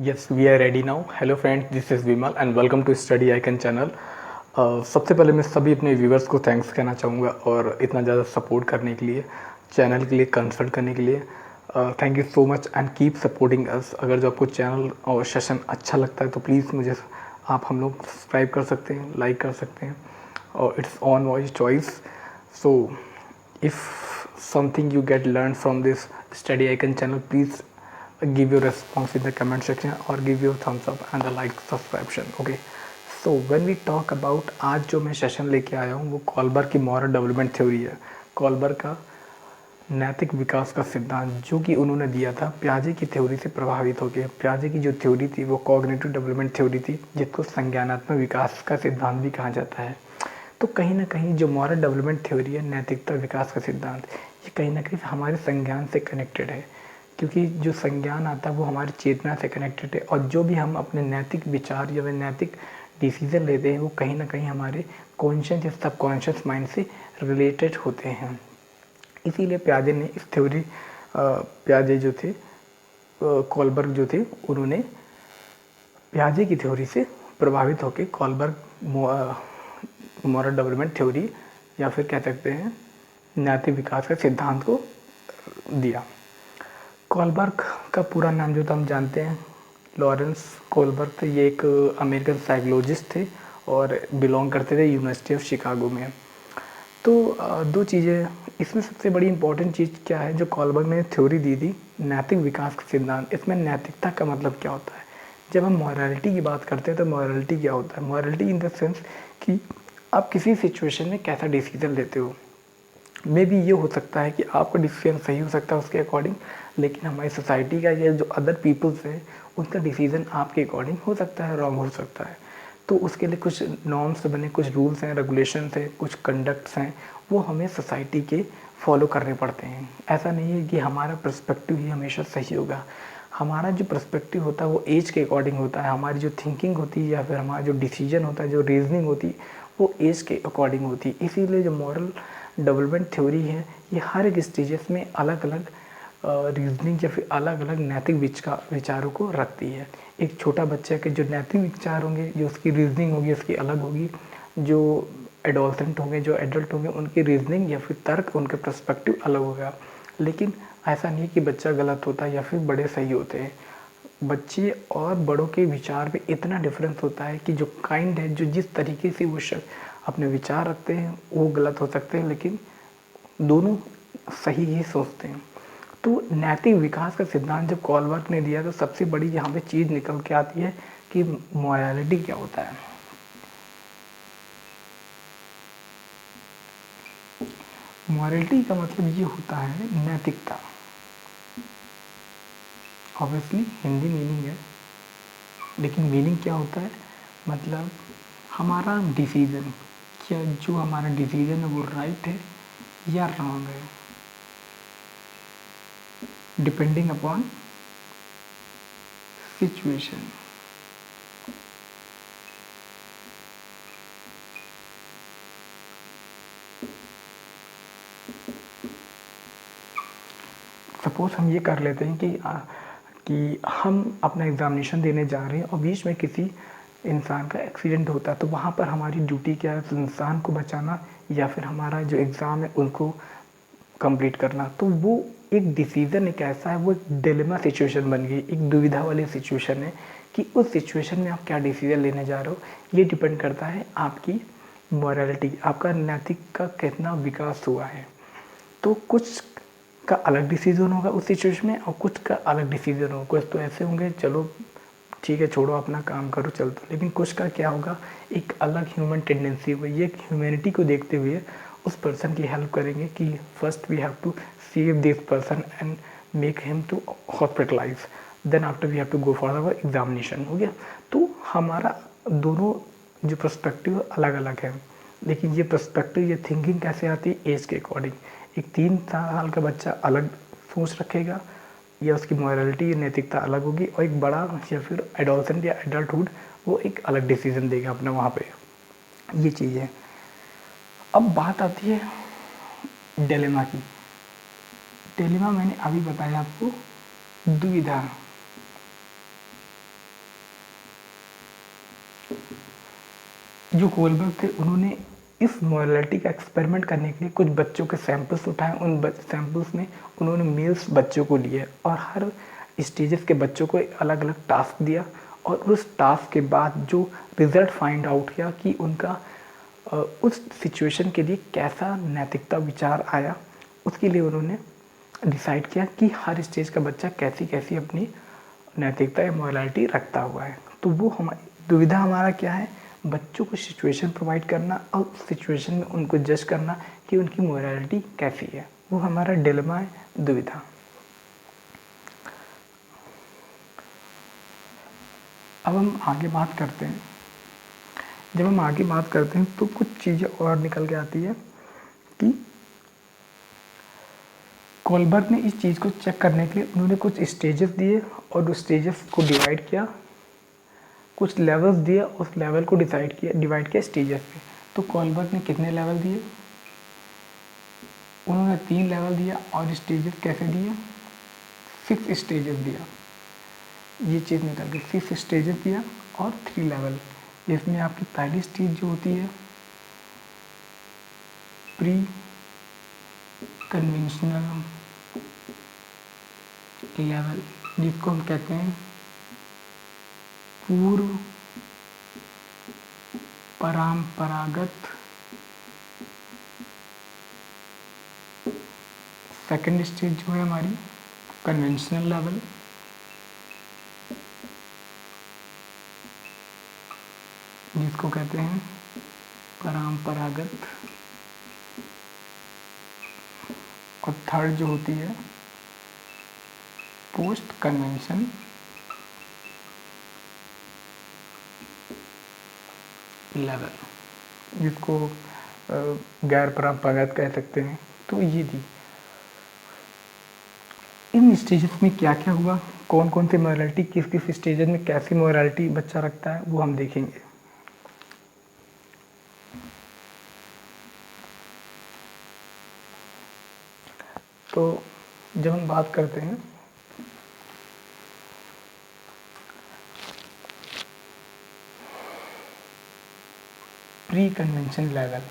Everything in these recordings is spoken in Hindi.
Yes, we are ready now. Hello friends, this is Vimal and welcome to Study Icon channel. सबसे पहले मैं सभी अपने व्यूवर्स को थैंक्स कहना चाहूँगा और इतना ज़्यादा सपोर्ट करने के लिए, चैनल के लिए कंसल्ट करने के लिए। Thank you so much and keep supporting us. अगर जो आपको चैनल और सेशन अच्छा लगता है तो प्लीज़ मुझे आप हम लोग सब्सक्राइब कर सकते हैं, लाइक कर सकते हैं और it's on voice choice. So if something you get learned from this Study Icon channel, please give your response in the comment section or give your thumbs up and the like subscription. Okay, so when we talk about आज जो मैं सेशन लेके आया हूँ वो कॉलबर्ग की मॉरल डेवलपमेंट थ्योरी है. कॉलबर्ग का नैतिक विकास का सिद्धांत जो कि उन्होंने दिया था प्याजे की थ्योरी से प्रभावित होकर. प्याजे की जो थ्योरी थी वो कॉग्निटिव डेवलपमेंट थ्योरी थी जिसको संज्ञानात्मक विकास का सिद्धांत भी कहा जाता है. तो कहीं ना कहीं जो मॉरल डेवलपमेंट थ्योरी है, नैतिकता विकास का सिद्धांत, ये कहीं ना कहीं हमारे संज्ञान से कनेक्टेड है. क्योंकि जो संज्ञान आता है वो हमारी चेतना से कनेक्टेड है और जो भी हम अपने नैतिक विचार या नैतिक डिसीजन लेते हैं वो कहीं ना कहीं हमारे कॉन्शियस या सबकॉन्शियस माइंड से रिलेटेड होते हैं. इसीलिए प्याजे ने इस थ्योरी प्याजे जो थे कॉलबर्ग जो थे उन्होंने प्याजे की थ्योरी से प्रभावित होकर कॉलबर्ग मॉरल डेवलपमेंट थ्योरी या फिर कह सकते हैं नैतिक विकास के सिद्धांत को दिया. कॉलबर्ग का पूरा नाम जो था हम जानते हैं, लॉरेंस कॉलबर्ग थे. ये एक अमेरिकन साइकोलॉजिस्ट थे और बिलोंग करते थे यूनिवर्सिटी ऑफ शिकागो में. तो दो चीज़ें इसमें सबसे बड़ी इंपॉर्टेंट चीज़ क्या है जो कॉलबर्ग ने थ्योरी दी थी नैतिक विकास का सिद्धांत. इसमें नैतिकता का मतलब क्या होता है. जब हम मॉरलिटी की बात करते हैं तो मॉरलिटी क्या होता है. मॉरलिटी इन द सेंस कि आप किसी सिचुएशन में कैसा डिसीजन लेते हो. मे बी ये हो सकता है कि आपका डिसीजन सही हो सकता है उसके अकॉर्डिंग, लेकिन हमारी सोसाइटी का या जो अदर पीपल्स है उनका डिसीजन आपके अकॉर्डिंग हो सकता है, रॉन्ग हो सकता है. तो उसके लिए कुछ नॉर्म्स बने, कुछ रूल्स हैं, रेगुलेशंस हैं, कुछ कंडक्ट्स हैं, वो हमें सोसाइटी के फॉलो करने पड़ते हैं. ऐसा नहीं है कि हमारा पर्सपेक्टिव ही हमेशा सही होगा. हमारा जो पर्सपेक्टिव होता है वो एज के अकॉर्डिंग होता है. हमारी जो थिंकिंग होती है या फिर हमारा जो डिसीजन होता है, जो रीजनिंग होती है, वो एज के अकॉर्डिंग होती है. इसीलिए जो मॉरल डेवलपमेंट थ्योरी है ये हर एक स्टेजेस में अलग अलग रीजनिंग या फिर अलग अलग नैतिक विचारों को रखती है. एक छोटा बच्चा के जो नैतिक विचार होंगे, जो उसकी रीजनिंग होगी उसकी अलग होगी. जो एडोलसेंट होंगे, जो एडल्ट होंगे, उनकी रीजनिंग या फिर तर्क, उनके पर्सपेक्टिव अलग होगा. लेकिन ऐसा नहीं कि बच्चा गलत होता है या फिर बड़े सही होते हैं. बच्चे और बड़ों के विचार में इतना डिफरेंस होता है कि जो काइंड है, जो जिस तरीके से वो अपने विचार रखते हैं वो गलत हो सकते हैं, लेकिन दोनों सही ही सोचते हैं. तो नैतिक विकास का सिद्धांत जब कॉलबर्ग ने दिया तो सबसे बड़ी यहाँ पे चीज़ निकल के आती है कि मॉरलिटी क्या होता है. मॉरलिटी का मतलब ये होता है नैतिकता. ऑब्वियसली हिंदी मीनिंग है, लेकिन मीनिंग क्या होता है, मतलब हमारा डिसीजन, क्या जो हमारा डिसीजन है वो राइट है या रॉन्ग है, डिपेंडिंग अपॉन सिचुएशन. सपोज हम ये कर लेते हैं कि हम अपना एग्ज़ामिनेशन देने जा रहे हैं और बीच में किसी इंसान का एक्सीडेंट होता है. तो वहाँ पर हमारी ड्यूटी क्या है, उस इंसान को बचाना या फिर हमारा जो एग्ज़ाम है उनको कंप्लीट करना. तो वो एक डिसीज़न एक ऐसा है, वो एक डिलेमा सिचुएशन बन गई, एक दुविधा वाली सिचुएशन है कि उस सिचुएशन में आप क्या डिसीज़न लेने जा रहे हो. ये डिपेंड करता है आपकी मॉरलिटी, आपका नैतिक का कितना विकास हुआ है. तो कुछ का अलग डिसीजन होगा उस सिचुएशन में और कुछ का अलग डिसीजन होगा. कुछ तो ऐसे होंगे चलो ठीक है छोड़ो अपना काम करो चलता, लेकिन कुछ का क्या होगा, एक अलग ह्यूमन टेंडेंसी होगी. ये ह्यूमैनिटी को देखते हुए उस पर्सन की हेल्प करेंगे कि first we have to save this person and make him to hospitalize, then after we have to go for our examination. हो गया. तो हमारा दोनों जो पर्सपेक्टिव अलग अलग है, लेकिन ये पर्सपेक्टिव, ये थिंकिंग कैसे आती है, एज के अकॉर्डिंग. एक 3 साल का बच्चा अलग सोच रखेगा या उसकी मॉरलिटी या नैतिकता अलग होगी, और एक बड़ा या फिर एडोलसेंट या एडल्टहुड वो एक अलग डिसीजन देगा अपने वहाँ पे. ये चीज़ है. अब बात आती है डिलेमा की. डिलेमा मैंने अभी बताया आपको, दुविधा. जो कोलबर्ग थे उन्होंने इस मोरालिटी का एक्सपेरिमेंट करने के लिए कुछ बच्चों के सैंपल्स उठाए। उन सैंपल्स में उन्होंने मेल्स बच्चों को लिए और हर स्टेजेस के बच्चों को अलग अलग टास्क दिया और उस टास्क के बाद जो रिजल्ट फाइंड आउट किया कि उनका उस सिचुएशन के लिए कैसा नैतिकता विचार आया, उसके लिए उन्होंने डिसाइड किया कि हर स्टेज का बच्चा कैसी कैसी अपनी नैतिकता या मोरालिटी रखता हुआ है। तो वो हमारी दुविधा हमारा क्या है, बच्चों को सिचुएशन प्रोवाइड करना और उस सिचुएशन में उनको जज करना कि उनकी मोरालिटी कैसी है, वो हमारा डिलेमा है, दुविधा। अब हम आगे बात करते हैं। जब हम आगे बात करते हैं तो कुछ चीज़ें और निकल के आती है कि कोलबर्ग ने इस चीज़ को चेक करने के लिए उन्होंने कुछ स्टेजेस दिए और उस स्टेजेस को डिवाइड किया, कुछ लेवल्स दिए, उस लेवल को डिवाइड किया स्टेजेस पे। तो कोलबर्ग ने कितने लेवल दिए? उन्होंने 3 लेवल दिया और स्टेजेस कैसे दिए? 6 स्टेजेस दिया। ये चीज़ निकल गई, 6 स्टेजेस दिया और 3 लेवल। इसमें आपकी पहली स्टेज जो होती है प्री कन्वेंशनल लेवल, जिसको हम कहते हैं पूर्व परंपरागत। सेकंड स्टेज जो है हमारी कन्वेंशनल लेवल, जिसको कहते हैं परंपरागत। और थर्ड जो होती है पोस्ट कन्वेंशन लेवल, जिसको गैर परंपरागत कह सकते हैं। तो ये थी इन स्टेजेस में क्या क्या हुआ, कौन कौन सी मोरालिटी किस किस स्टेजेस में कैसी मोरालिटी बच्चा रखता है, वो हम देखेंगे। तो जब हम बात करते हैं प्री कन्वेंशन लेवल,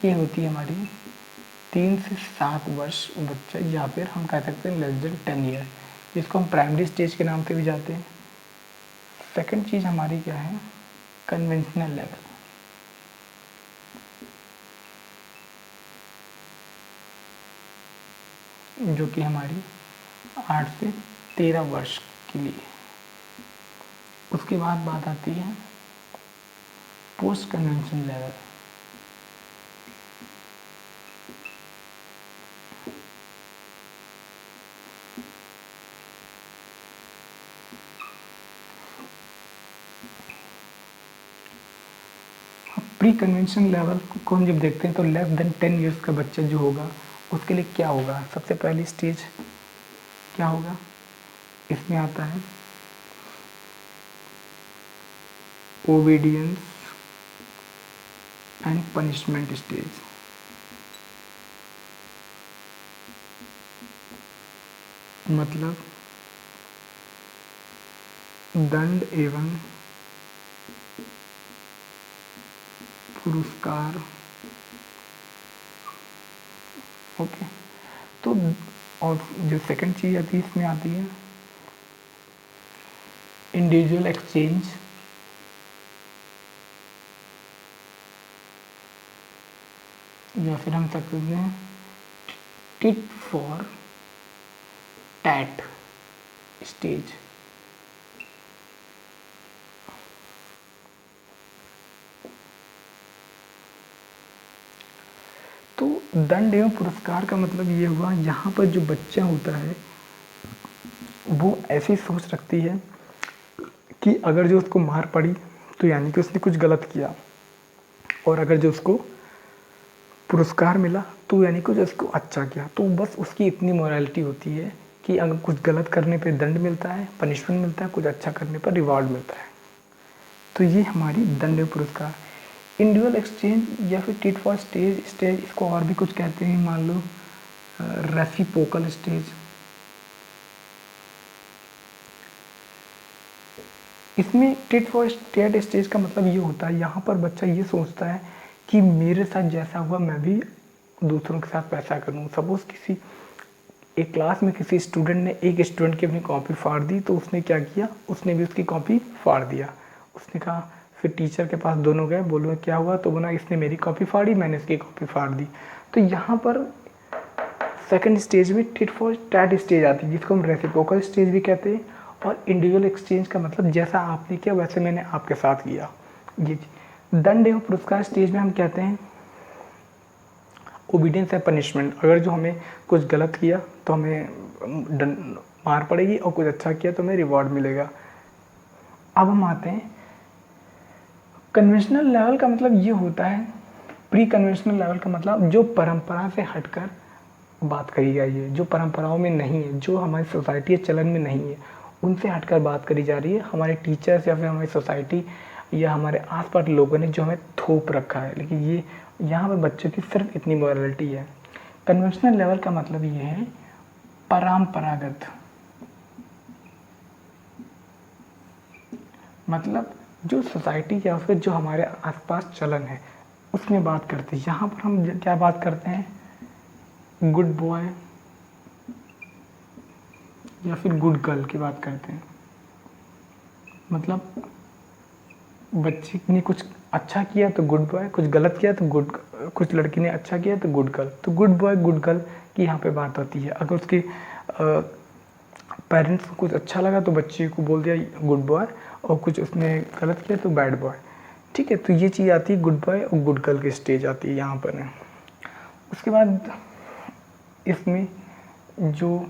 ये होती है हमारी 3 से 7 वर्ष बच्चा, या फिर हम कह सकते हैं लेस देन 10 ईयर, जिसको हम प्राइमरी स्टेज के नाम से भी जाते हैं। सेकंड चीज़ हमारी क्या है, कन्वेंशनल लेवल, जो कि हमारी 8 से 13 वर्ष के लिए। उसके बाद बात आती है post convention level, pre convention level को हम जब देखते हैं तो लेस देन 10 ईयर्स का बच्चा जो होगा उसके लिए क्या होगा, सबसे पहली स्टेज क्या होगा, इसमें आता है ओबीडियंस एंड पनिशमेंट स्टेज। मतलब दंड एवं पुरस्कार। ओके, तो और जो सेकंड चीज़ आती है इसमें आती है इंडिविजुअल एक्सचेंज, या फिर हम सकते हैं टिट फॉर टैट स्टेज। तो दंड एवं पुरस्कार का मतलब ये हुआ, यहाँ पर जो बच्चा होता है वो ऐसी सोच रखती है कि अगर जो उसको मार पड़ी तो यानी कि उसने कुछ गलत किया, और अगर जो उसको पुरस्कार मिला तो यानी कि जो उसको अच्छा किया। तो बस उसकी इतनी मोरालिटी होती है कि अगर कुछ गलत करने पे दंड मिलता है, पनिशमेंट मिलता है, कुछ अच्छा करने पर रिवॉर्ड मिलता है। तो ये हमारी दंड एवं पुरस्कार। इंडिविजुअल एक्सचेंज या फिर टिट फॉर स्टेज, इसको और भी कुछ कहते हैं, मान लो रेसिप्रोकल स्टेज। इसमें टिट फॉर टैट स्टेज का मतलब ये होता है, यहाँ पर बच्चा ये सोचता है कि मेरे साथ जैसा हुआ मैं भी दूसरों के साथ वैसा करूँ। सपोज़ किसी एक क्लास में किसी स्टूडेंट ने एक स्टूडेंट की अपनी कॉपी फाड़ दी, तो उसने क्या किया, उसने भी उसकी कॉपी फाड़ दिया। उसने कहा, फिर टीचर के पास दोनों गए, बोलो क्या हुआ, तो बोला इसने मेरी कॉपी फाड़ी, मैंने इसकी कॉपी फाड़ दी। तो यहाँ पर सेकंड स्टेज में टिट फॉर टैट स्टेज आती है, जिसको हम रेसिप्रोकल स्टेज भी कहते हैं। और इंडिविजुअल एक्सचेंज का मतलब जैसा आपने किया वैसे मैंने आपके साथ किया। ये दंड एवं पुरस्कार स्टेज में हम कहते हैं ओबीडियंस है पनिशमेंट। अगर जो हमें कुछ गलत किया तो हमें मार पड़ेगी, और कुछ अच्छा किया तो हमें रिवॉर्ड मिलेगा। अब हम आते हैं कन्वेंशनल लेवल का मतलब ये होता है, प्री कन्वेंशनल लेवल का मतलब जो परंपरा से हटकर बात करी गई है, जो परंपराओं में नहीं है, जो हमारी सोसाइटी चलन में नहीं है, उनसे हटकर बात करी जा रही है। हमारे टीचर्स या फिर हमारी सोसाइटी या हमारे आसपास लोगों ने जो हमें थोप रखा है, लेकिन ये यहाँ पर बच्चों की सिर्फ इतनी मॉरलिटी है। कन्वेंशनल लेवल का मतलब ये है परंपरागत, मतलब जो सोसाइटी या फिर जो हमारे आसपास चलन है उसमें बात करते हैं। यहाँ पर हम क्या बात करते हैं, गुड बॉय या फिर गुड गर्ल की बात करते हैं। मतलब बच्चे ने कुछ अच्छा किया तो गुड बॉय, कुछ गलत किया तो गुड, कुछ लड़की ने अच्छा किया तो गुड गर्ल। तो गुड बॉय गुड गर्ल की यहाँ पे बात होती है। अगर उसके पेरेंट्स को कुछ अच्छा लगा तो बच्चे को बोल दिया गुड बॉय, और कुछ उसने गलत किया तो बैड बॉय। ठीक है, तो ये चीज़ आती है गुड बॉय और गुड गर्ल की स्टेज आती है यहाँ पर। उसके बाद इसमें जो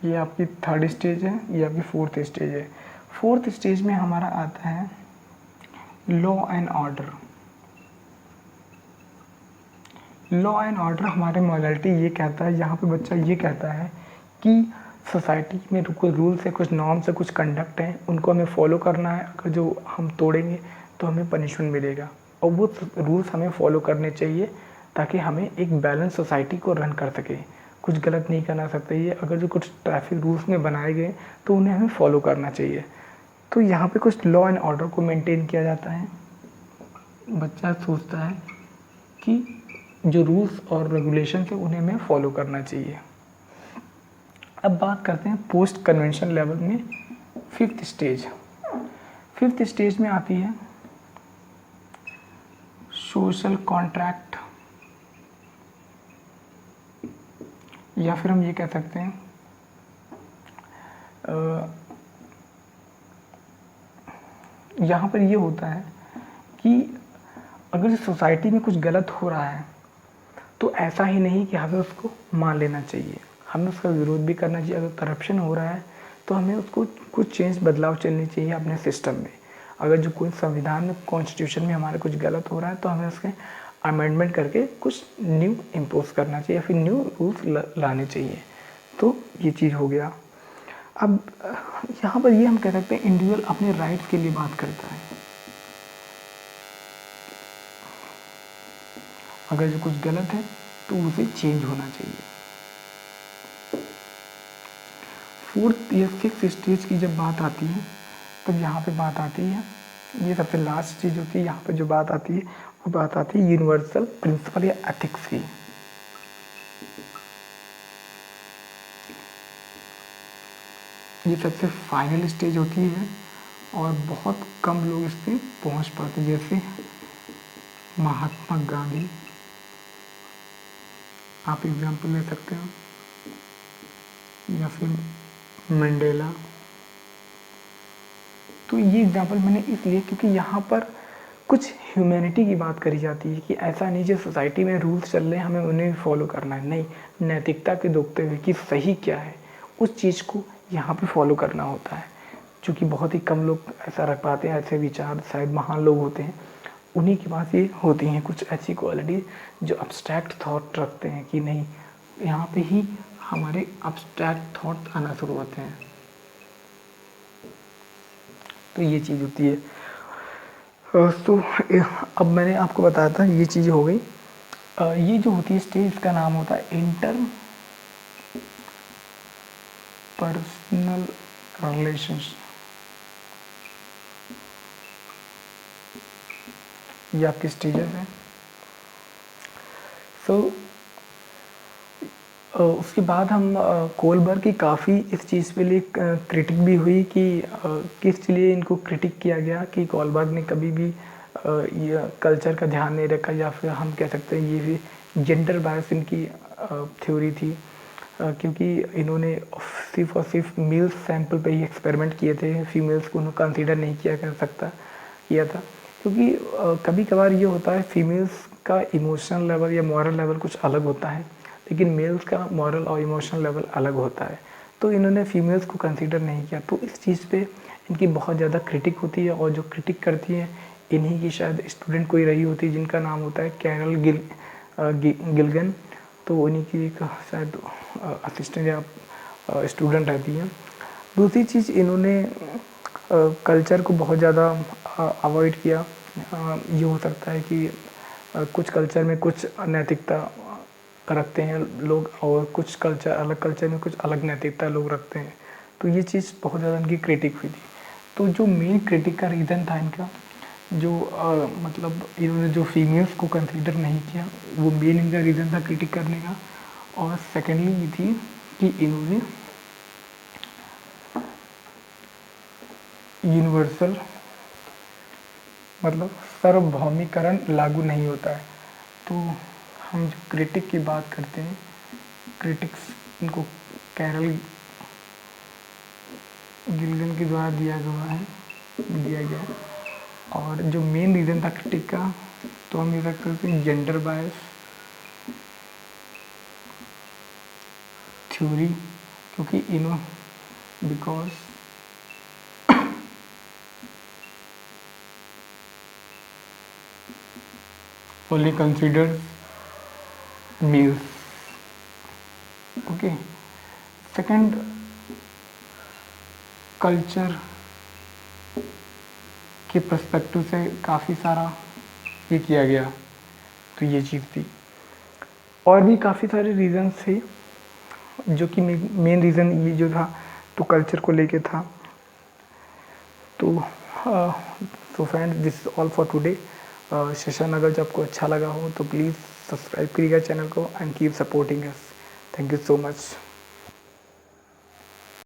ये आपकी थर्ड स्टेज है, ये आपकी फोर्थ स्टेज है। फोर्थ स्टेज में हमारा आता है law and order. Law and order हमारे मॉरलिटी ये कहता है, यहाँ पे बच्चा ये कहता है कि सोसाइटी में कुछ रूल्स है, कुछ नॉर्म्स है, कुछ कंडक्ट है, उनको हमें फॉलो करना है। अगर जो हम तोड़ेंगे तो हमें पनिशमेंट मिलेगा, और वो रूल्स हमें फॉलो करने चाहिए ताकि हमें एक बैलेंस सोसाइटी को रन कर सके। कुछ गलत नहीं करना सकते ये, अगर जो कुछ ट्रैफिक रूल्स में बनाए गए तो उन्हें हमें फॉलो करना चाहिए। तो यहाँ पे कुछ लॉ एंड ऑर्डर को मेंटेन किया जाता है। बच्चा सोचता है कि जो रूल्स और रेगुलेशन है उन्हें हमें फॉलो करना चाहिए। अब बात करते हैं पोस्ट कन्वेंशन लेवल में फिफ्थ स्टेज। फिफ्थ स्टेज में आती है सोशल कॉन्ट्रैक्ट, या फिर हम ये कह सकते हैं यहाँ पर ये होता है कि अगर सोसाइटी में कुछ गलत हो रहा है तो ऐसा ही नहीं कि हमें उसको मान लेना चाहिए, हमें उसका विरोध भी करना चाहिए। अगर करप्शन हो रहा है तो हमें उसको कुछ चेंज, बदलाव चलनी चाहिए अपने सिस्टम में। अगर जो कोई संविधान में, कॉन्स्टिट्यूशन में हमारे कुछ गलत हो रहा है तो हमें उसके अमेंडमेंट करके कुछ न्यू इम्पोज करना चाहिए, फिर न्यू रूल्स लाने चाहिए। तो ये चीज़ हो गया। अब यहाँ पर ये हम कह सकते हैं इंडिविजुअल अपने राइट्स के लिए बात करता है। अगर जो कुछ गलत है तो उसे चेंज होना चाहिए। फोर्थ या सिक्स्थ स्टेज की जब बात आती है तब यहाँ पे बात आती है, ये सबसे लास्ट चीज़ होती है। यहाँ पे जो बात आती है वो बात आती है यूनिवर्सल प्रिंसिपल या एथिक्स की। ये सबसे फाइनल स्टेज होती है और बहुत कम लोग इस पर पहुँच पाते, जैसे महात्मा गांधी, आप एग्जाम्पल ले सकते हो, या फिर मंडेला। तो ये एग्जाम्पल मैंने इसलिए क्योंकि यहाँ पर कुछ ह्यूमैनिटी की बात करी जाती है कि ऐसा नहीं जो सोसाइटी में रूल्स चल रहे हैं हमें उन्हें भी फॉलो करना है, नहीं, नैतिकता के दोगते हुए कि सही क्या है उस चीज़ को यहाँ पे फॉलो करना होता है। क्योंकि बहुत ही कम लोग ऐसा रख पाते हैं, ऐसे विचार शायद महान लोग होते हैं, उन्हीं के पास ये होती हैं कुछ ऐसी क्वालिटी जो अब्स्ट्रैक्ट थॉट रखते हैं कि नहीं, यहाँ पे ही हमारे अब्स्ट्रैक्ट थॉट आना शुरू होते हैं। तो ये चीज़ होती है। तो अब मैंने आपको बताया था ये चीज़ हो गई। ये जो होती है स्टेज, इसका नाम होता है इंटर पर्सनल रिलेशंस, ये आपकी स्टेजेस हैं। सो उसके बाद हम कोलबर्ग की काफ़ी इस चीज़ पे लिए क्रिटिक भी हुई कि किस लिए इनको क्रिटिक किया गया कि कोलबर्ग ने कभी भी ये कल्चर का ध्यान नहीं रखा, या फिर हम कह सकते हैं ये भी जेंडर बायस इनकी थ्योरी थी। क्योंकि इन्होंने सिर्फ और सिर्फ मेल्स सैंपल पे ही एक्सपेरिमेंट किए थे, फीमेल्स को उन्होंने कंसीडर नहीं किया था। क्योंकि कभी कभार ये होता है फीमेल्स का इमोशनल लेवल या मॉरल लेवल कुछ अलग होता है, लेकिन मेल्स का मॉरल और इमोशनल लेवल अलग होता है। तो इन्होंने फीमेल्स को कंसीडर नहीं किया, तो इस चीज़ पे इनकी बहुत ज़्यादा क्रिटिक होती है। और जो क्रिटिक करती है इन्हीं की शायद स्टूडेंट कोई रही होती है जिनका नाम होता है कैरल गिलगन। तो उन्हीं की एक शायद असिस्टेंट या स्टूडेंट रहती है। दूसरी चीज़, इन्होंने कल्चर को बहुत ज़्यादा अवॉइड किया। ये हो सकता है कि कुछ कल्चर में कुछ नैतिकता रखते हैं लोग, और कुछ कल्चर अलग कल्चर में कुछ अलग नैतिकता लोग रखते हैं। तो ये चीज़ बहुत ज़्यादा इनकी क्रिटिक हुई थी। तो जो मेन क्रिटिक का रीज़न था इनका, जो मतलब इन्होंने जो फीमेल्स को कंसीडर नहीं किया, वो मेन इनका रीज़न था क्रिटिक करने का। और सेकेंडली ये थी कि इन्होंने यूनिवर्सल मतलब सार्वभौमिकरण लागू नहीं होता है। तो हम जो क्रिटिक की बात करते हैं, क्रिटिक्स इनको कैरल गिलगन के द्वारा दिया गया है। और जो मेन रीज़न था क्रिटिक का, तो हम ये रख सकते हैं जेंडर बायस थ्योरी। क्योंकि because only considered males. Okay. Second, culture के पर्सपेक्टिव से काफ़ी सारा ये किया गया, तो ये चीज़ थी। और भी काफ़ी सारे रीज़न्स थे, जो कि मेन रीज़न ये जो था तो कल्चर को लेके था। तो so friends, this is all for today. Session अगर जो आपको अच्छा लगा हो तो प्लीज़ सब्सक्राइब करिएगा चैनल को and keep supporting us. Thank you so much.